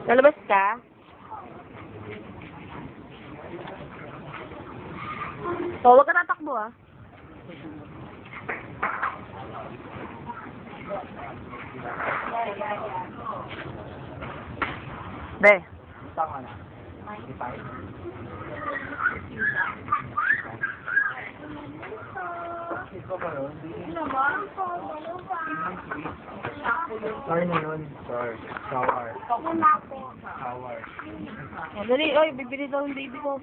Lalabas ka? Oh, wag ka tatakbo ah. Be. Tama na. Sorry na yun. Sorry. Shower. Shower. Dali, oy, bibili daw yung baby ko.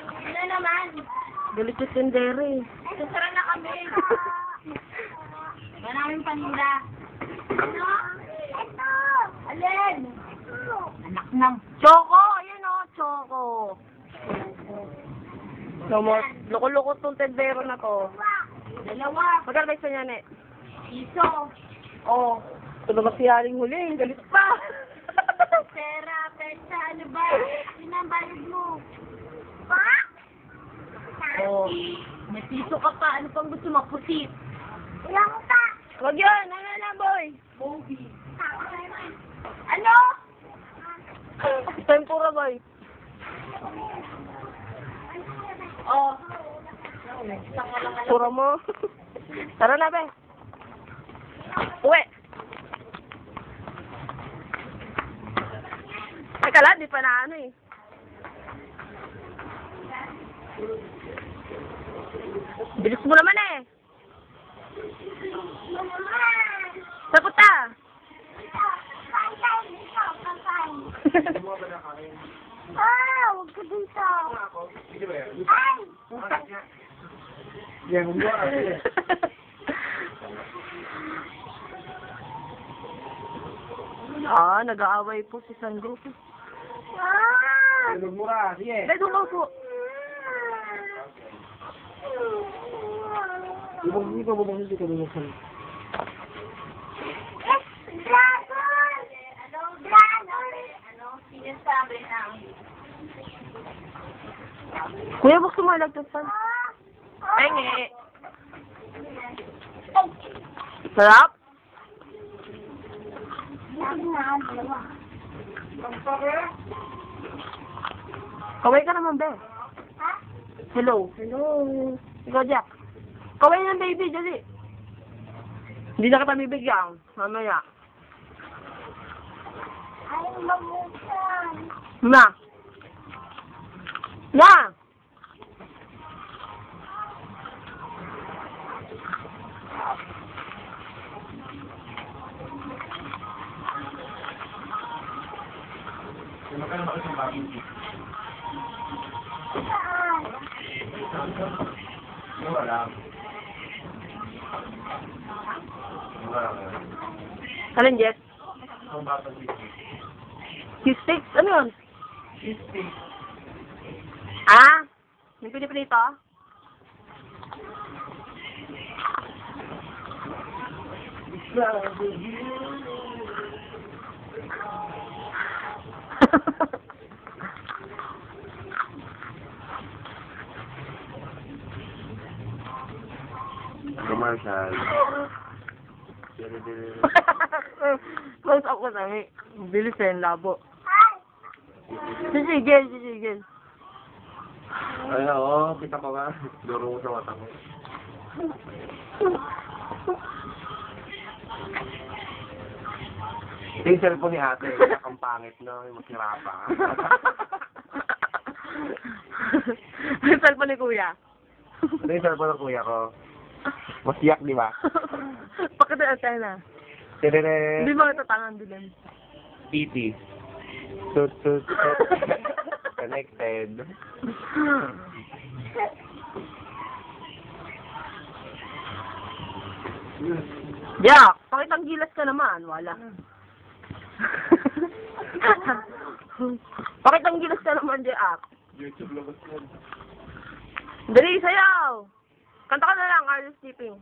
Ano naman? Galit yung tendere. Susara na kami. Wala namin panila. Ano? Ito. Alin? Anak ng Choco! Ayan o, Choco. No more. Loko-loko tong tendero na to. dalawa. Magkano ba isa niyan eh? Iso. Oh. Ito na si Aling huli. Galit pa. Pera, pesa, ano ba? Yun ang bayad mo. Pa? Oh. May piso ka pa. Ano pang gusto mo? Pusit. Ilang pa? Wag yun. Ano na, boy? Movie. Ano? Tempura, boy. Oh. Pura mo. Tara na, be. Uwi. Teka lang, di pa na ano eh. Bilis mo naman eh. Saan punta? Huwag ka dito. Ay! Yan, huwag mo. Nag-aaway po si Sandro. Huwag mo ka. Sige. Dahil dumaw po. Hindi ka bumuksan. Dragon! Dragon! Ano sinasabi ng... Kuya, buksan mo yung lagtas fan. Ay, nge. Sarap? Kaway ka naman, be. Hello. Hello. Ikaw, Jack. Kaway ng baby, dali. Hindi na kita bibigyan. Mamaya. Ay, mabukan. Na. Na. Magkano ba isang bagay? Saan? Wala. Alin, Jess? Ang bata dito. Q-sticks? Ano yun? Cheesesteak. Ah? May pinipinito? Commercial. Close up ko na eh. Bilis eh, labo. Ay! Sisigil. Ay, oo. Kita ko nga. Duro ko sa mata ko. Ito yung cellphone ni ate. Ang pangit na. Mas hirapa. Yung cellphone ni kuya. Ito yung cellphone ng kuya ko. Mas yak, di ba? Pakita na tayo na. Tere. Hindi mo natatangan din. Titi. Tut. Connected. Jack, pakitang gilas ka naman. Wala. Pakitang gilas ka naman, Jack. YouTube labas yan. Dali, sayaw! Kanta ka na lang, Are You Sleeping?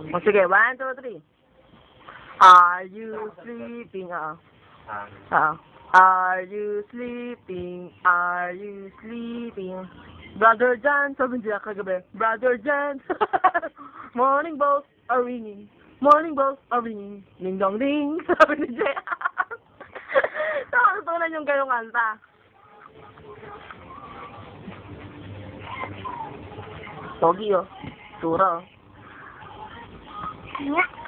O sige, 1, 2, 3. Are you sleeping? Are you sleeping? Are you sleeping? Brother Jan, sabi niya kagabi, Brother Jan. Morning bells are ringing. Morning bells are ringing. Ding dong ding. Sabi ni Jay. Nakatutunan yung gayong kanta. Pogi oh. Tura oh. Nga.